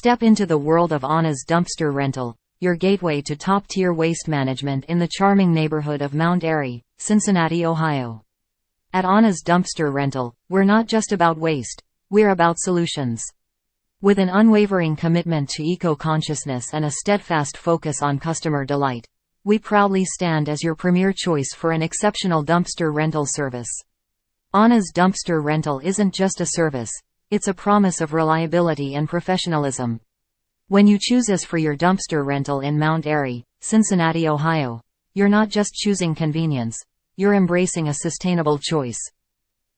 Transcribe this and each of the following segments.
Step into the world of Anna's Dumpster Rental, your gateway to top-tier waste management in the charming neighborhood of Mount Airy, Cincinnati, Ohio. At Anna's Dumpster Rental, we're not just about waste, we're about solutions. With an unwavering commitment to eco-consciousness and a steadfast focus on customer delight, we proudly stand as your premier choice for an exceptional dumpster rental service. Anna's Dumpster Rental isn't just a service, it's a promise of reliability and professionalism. When you choose us for your dumpster rental in Mount Airy, Cincinnati, Ohio, you're not just choosing convenience, you're embracing a sustainable choice.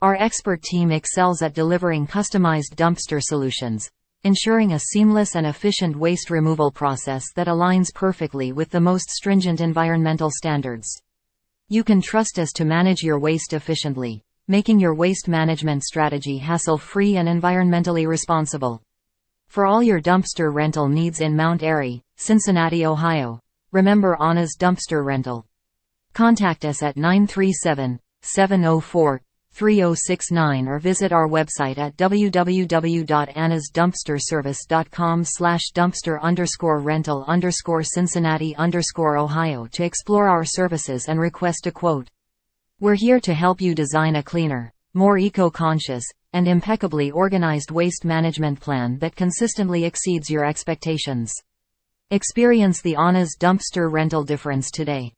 Our expert team excels at delivering customized dumpster solutions, ensuring a seamless and efficient waste removal process that aligns perfectly with the most stringent environmental standards. You can trust us to manage your waste efficiently, making your waste management strategy hassle-free and environmentally responsible. For all your dumpster rental needs in Mount Airy, Cincinnati, Ohio, remember Anna's Dumpster Rental. Contact us at 937-704-3069 or visit our website at www.annasdumpsterservice.com/dumpster_rental_Cincinnati_Ohio to explore our services and request a quote. We're here to help you design a cleaner, more eco-conscious, and impeccably organized waste management plan that consistently exceeds your expectations. Experience the Anna's Dumpster Rental difference today.